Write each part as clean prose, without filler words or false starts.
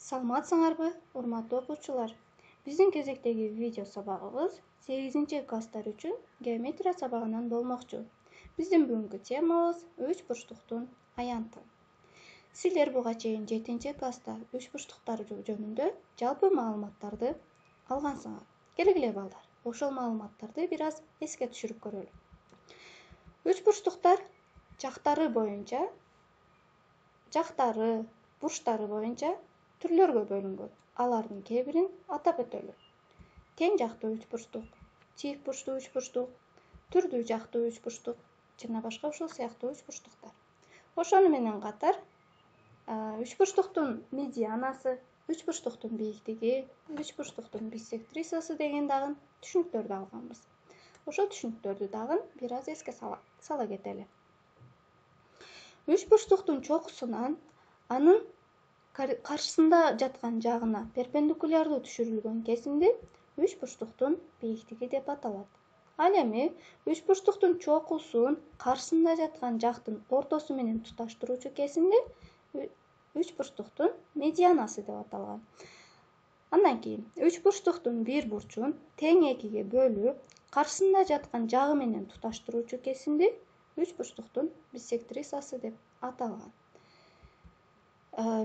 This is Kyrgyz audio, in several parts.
Саламатсыңарбы, урматтуу окуучулар? Биздин кезектеги видео сабагыбыз 8 класстар үчүн геометрия сабагынан болмокчу. Биздин бүгүнкү темабыз үч бурчтуктун аянты. Силер буга чейин 7 класста үч бурчтуктар жөнүндө жалпы маалыматтарды алгансыңар. Келгиле балдар, ошол маалыматтарды бир аз эске түшүрүп көрөлү. Үч бурчтуктар жактары, бурчтары боюнча түрлөргө бөлүнгөн. Алардын кээ бирин атап өтөлү. Тең жактуу үч бурчтук, чийик бурчтуу үч бурчтук, түрдүү жактуу үч бурчтук жана башка ушул сыяктуу үч бурчтуктар. Ошону менен катар үч бурчтуктун медианасы, үч бурчтуктун бийиктиги, үч бурчтуктун биссектрисасы деген дагы түшүнүктөрдү алганбыз. Ошол түшүнүктөрдү дагы бир аз эске сала кетели. Үч бурчтуктун чокусунан анын каршысында жаткан жагына перпендикулярдуу түшүрүлгөн кесимди үч бурчтуктун бийиктиги деп аталат. Ал эми үч бурчтуктун чокусун каршысында жаткан жактын ортосу менен туташтыруучу кесимди үч бурчтуктун медианасы деп аталган. Андан кийин үч бурчтуктун бир бурчун тең экиге бөлүп, каршысында жаткан жагы менен туташтыруучу кесимди үч бурчтуктун биссектрисасы деп аталган.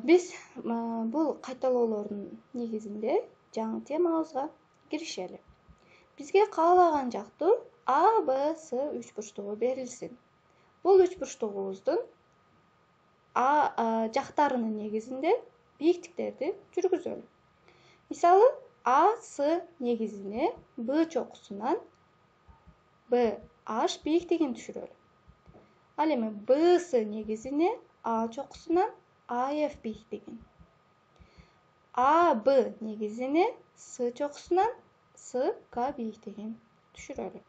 Биз бул кайталоолордун негизинде жаңы темабызга киришели. Бизге каалаган жактуу А, Б, С үч бурчтугу берилсин. Бул үч бурчтугубуздун жактарынын негизинде бийиктиктерди жүргүзөлү. Мисалы, А, С негизине Б чокусунан BH бийиктигин түшүрөлү. Ал эми BS негизине А чокусунан AF бийиктигин. AB негизине С чокусунан SK бийиктигин түшүрөлү.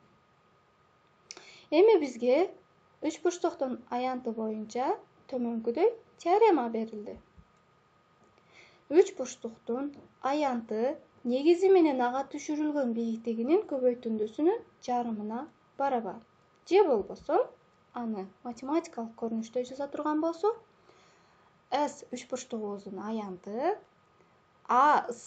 Эми бизге үч бурчтуктун аянты боюнча төмөнкүдөй теорема берилди. Үч бурчтуктун аянты негизи менен ага түшүрүлгөн бийиктигинин көбөйтүндүсүнүн жарымына барабар. Же болбосо аны математикалык көрүнүштө жаза турган болсок, S үч бурчтугубуздун аянты А, С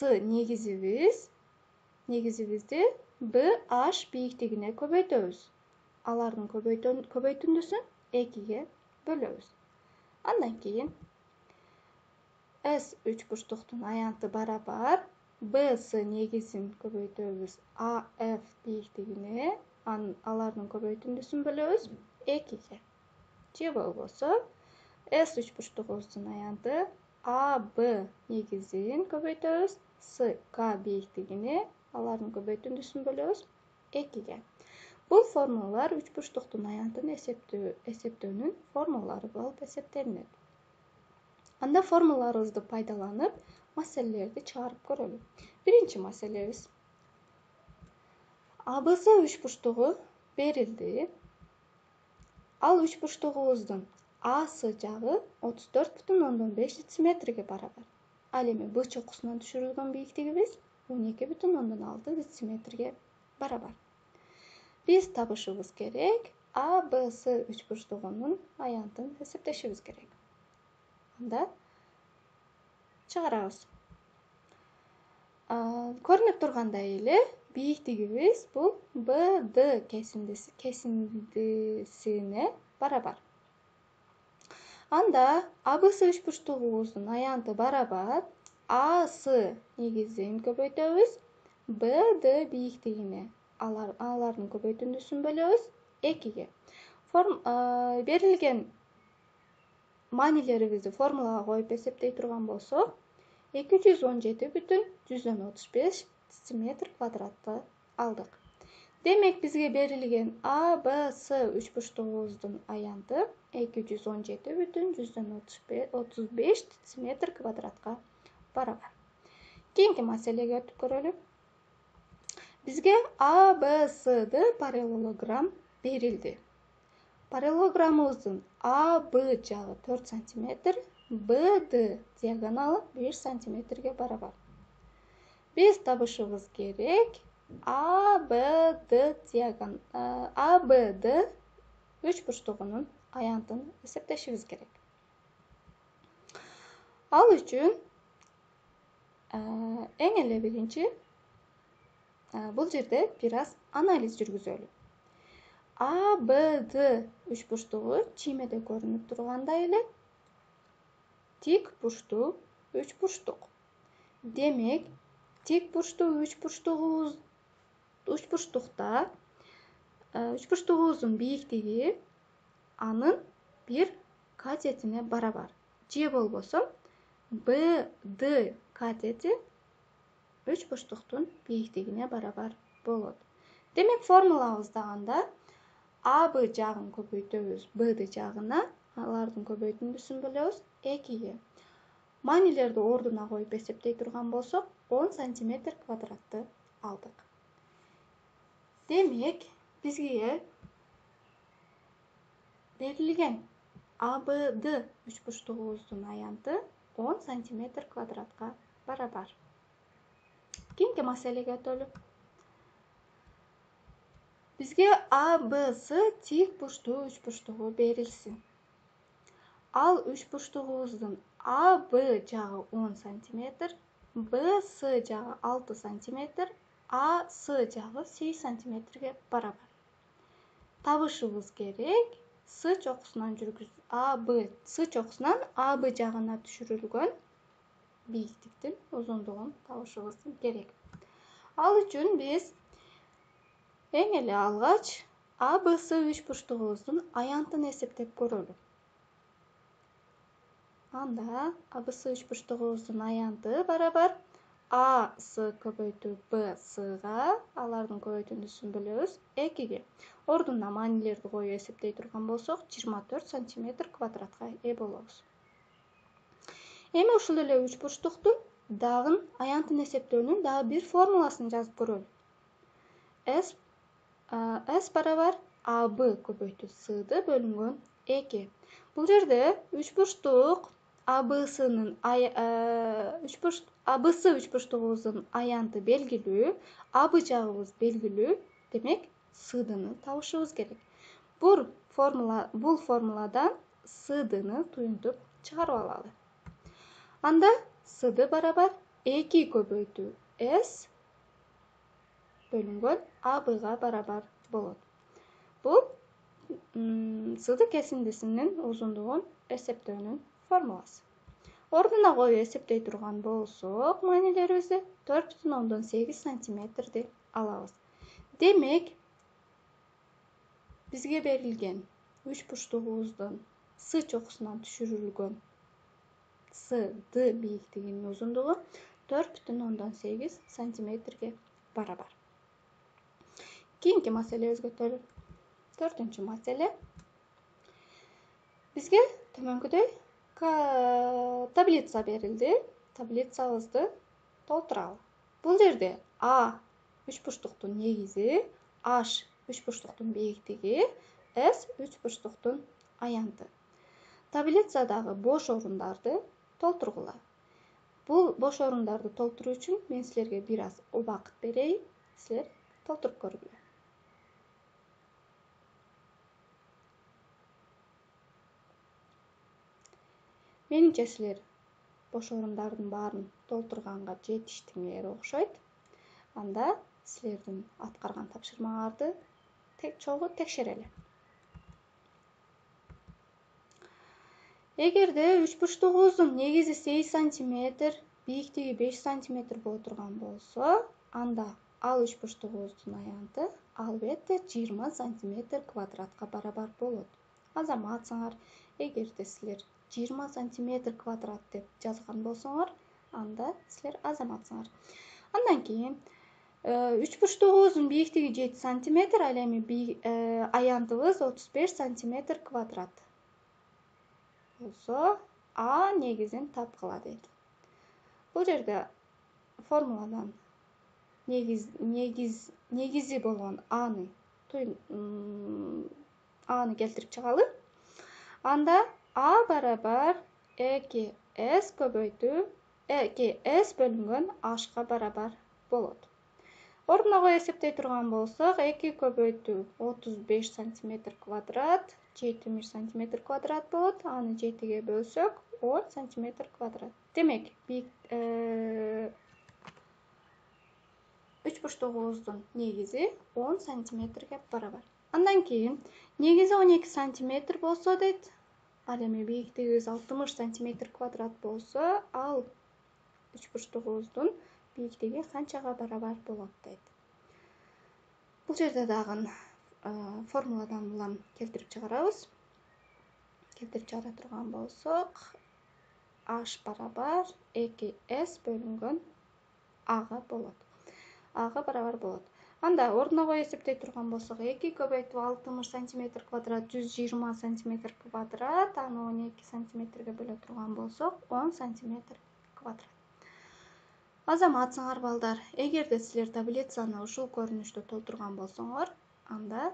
негизибизди BH бийиктигине көбөйтөбүз. Алардын көбөйтүндүсүн 2ге бөлөбүз. Андан кийин S үч бурчтуктун аянты барабар BS негизин көбөйтөбүз AF бийиктигине, алардын көбөйтүндүсүн бөлөбүз 2ге. Же болбосо S үч бурчтугубуздун аянты AB негизин көбөйтөбүз SK бийиктигине, алардын көбөйтүндүсүн бөлөбүз 2ге. Бул формулалар үч бурчтуктун аянтын эсептөөнүн формулалары болуп эсептелинет. Анда формулаларыбызды пайдаланып, маселелерди чыгарып көрөлү. Биринчи маселебиз. АБС үч бурчтугу берилди. Ал үч бурчтугубуздун АС жагы 34,5 дециметрге барабар. Ал эми Б чокусунан түшүрүлгөн бийиктигибиз 12,6 дециметрге барабар. Биз табышыбыз керек. АБС үч бурчтугунун аянтын эсептешибиз керек. Анда чыгарабыз. Көрүнүп тургандай эле бийиктигибиз бул BD кесиндисине барабар. Анда АБС үч бурчтугубуздун аянты барабар АС негизин көбөйтөбүз BD бийиктигине, алардын көбөйтүндүсүн бөлөбүз 2ге. Берилген маанилерибизди формулага коюп эсептей турган болсок, 217,35 дециметр квадратты алдык. Демек бизге берилген АБС үч бурчтугубуздун аянты 217,35 дециметр квадратка барабар. Кийинки маселеге өтүп көрөлү. Бизге АБСды параллелограмм берилди. Параллелограммыбыздын АБ жагы 4 см, BD диагоналы 1 сантиметрге барабар. Биз табышыбыз керек ABD үч бурчтугунун аянтын эсептешибиз керек. Ал үчүн Эң эле биринчи бул жерде бир аз анализ жүргүзөлү. А, Б, Д үч бурчтугу чиймеде көрүнүп тургандай эле тик бурчтуу үч бурчтук. Демек, тик бурчтуу үч бурчтукта үч бурчтугубуздун бийиктиги анын бир катетине барабар. Же болбосо BD катети үч бурчтуктун бийиктигине барабар болот. Демек, формулабыздаганда AB жагын көбөйтөбүз BD жагына, алардын көбөйтүндүсүн бөлөбүз 2-ге. Маанилерди ордуна коюп эсептей турган болсок, 10 см квадратты алдык. Демек, бизге берилген ABD үч бурчтугубуздун аянты 10 см квадратка барабар. Кийинки маселеге өтөлү. Бизге ABS тик бурчтуу үч бурчтугу берилсин. Ал үч бурчтугубуздун AB жагы 10 см, BS жагы 6 см, AS жагы 8 см барабар. Табышыбыз керек С чокусунан С чокусунан AB жагына түшүрүлгөн бийиктиктин узундугун табышыбыз керек. Ал үчүн биз эң эле алгач ABS үч бурчтугубуздун аянтын эсептеп көрөлү. Анда ABS үч бурчтугубуздун аянты барабар AS көбөйтүү BSга, алардын көбөйтүндүсүн бөлөбүз 2-ге. Ордуна маанилерди коюп эсептей турган болсок, 24 см квадратка ээ болобуз. Эми ушул эле үч бурчтуктун дагы аянтын эсептөөнүн дагы бир формуласын жазып көрөлү. S барабар AB көбөйтүү S'ды бөлүнгөн 2. Бул жерде үч бурчтук ABS үч бурчтугубуздун аянты белгилүү, AB жагыбыз белгилүү, демек S'дыны табышыбыз керек. Бул формуладан S'дыны туюнтуп чыгарып алалы. Анда S'ды барабар 2 көбөйтүү S бөлүнгөн ABга барабар болот. Бул S'ды кесиндисинин узундугун эсептөөнүн формуласы. Ордуна коюп эсептей турган болсок, маанилерибизди 4,8 см алабыз. Демек, бизге берилген үч бурчтугубуздун С чокусунан түшүрүлгөн CD бийиктигинин узундугу 4,8 см барабар. Кийинки маселебизге өтөлү. 4-нчү маселе. Бизге төмөнкүдөй таблица берилди. Таблицабызды толтуралы. Бул жерде А үч бурчтуктун негизи, H үч бурчтуктун бийиктиги, S үч бурчтуктун аянты. Таблицадагы бош орундарды толтургула. Бул бош орундарды толтуруу үчүн мен силерге бир аз убакыт берейин, силер толтуруп көргүлө. Менимче силер бош орундардын баарын толтурганга жетиштиңер окшойт. Анда силердин аткарган тапшырмаңарды чогуу текшерели. Эгерде үч бурчтугубуздун негизи 8 см, бийиктиги 5 см боло турган болсо, анда ал үч бурчтугубуздун аянты албетте 20 см квадратка барабар болот. Азаматсыңар, эгерде силер 20 см квадрат деп жазган болсоңор, анда силер азаматсыңар. Андан кийин үч бурчтугубуздун бийиктиги 7 см, ал эми аянтыбыз 35 см квадрат болсо, А негизин тапкыла дейт. Бул жерде формуладан негизи болгон Аны келтирип чыгалы. Анда А барабар 2S көбөйтүү 2S бөлүнгөн H'ка барабар болот. Ордуна коюп эсептей турган болсок, 2 көбөйтүү 35 см квадрат 70 см квадрат болот. Аны 7-ге бөлсөк 10 см квадрат. Демек, Үч бурчтугубуздун негизи 10 сантиметрге барабар. Андан кийин негизи 12 сантиметр болсо дейт. Ал эми бийиктигибиз 60 сантиметр квадрат болсо, ал үч бурчтугубуздун бийиктиги канчага барабар болот дейт. Бул жерде дагы формуладан улам келтирип чыгарабыз. Келтирип чыгара турган болсок, h барабар 2s бөлүнгөн a-га болот. A-га барабар болот. Анда ордуна коюп эсептей турган болсок, 2 көбөйтүп 60 сантиметр квадрат 120 сантиметр квадрат, аны 12 сантиметрге бөлө турган болсок, 10 сантиметр квадрат. Азаматсыңар балдар, эгерде силер таблицаны ушул көрүнүштө толтурган болсоңор, анда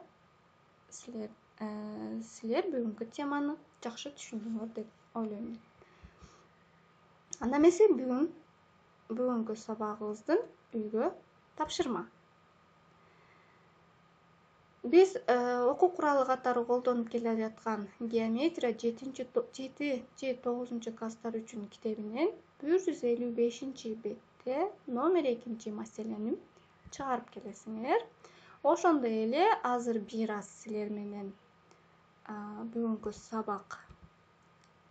силер бүгүнкү теманы жакшы түшүндүңөр деп ойлойм. Анда эмесе бүгүнкү сабагыбыздын үйгө тапшырма. Биз окуу куралы катары колдонуп келе жаткан геометрия 7-9 класстар үчүн китебинен 155 бетте номер 2 маселени чыгарып келесиңер. Ошондой эле азыр бир аз силер менен бүгүнкү сабак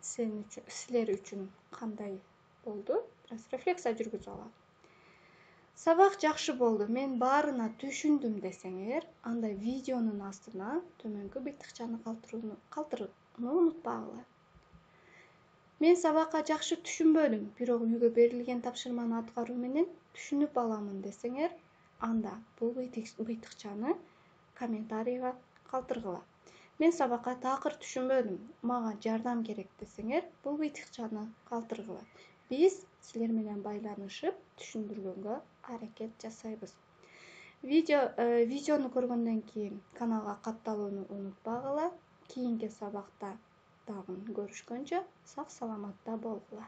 силер үчүн кандай болду? Бираз рефлексия жүргүзүп алалы. Сабак жакшы болду, мен баарына түшүндүм десеңер, анда видеонун астына төмөнкү быйтыкчаны калтырууну унутпагыла. Мен сабакка жакшы түшүнбөдүм, бирок үйгө берилген тапшырманы аткаруу менен түшүнүп аламын десеңер, анда бул быйтыкчаны комментарийга калтыргыла. Мен сабакка такыр түшүнбөдүм, мага жардам керек десеңер, бул быйтыкчаны калтыргыла. Биз силер менен байланышып түшүндүргөнгө аракет жасайбыз. Видеону көргөндөн кийин каналга катталууну унутпагыла. Кийинки сабакта дагы көрүшкөнчө сак саламатта болгула.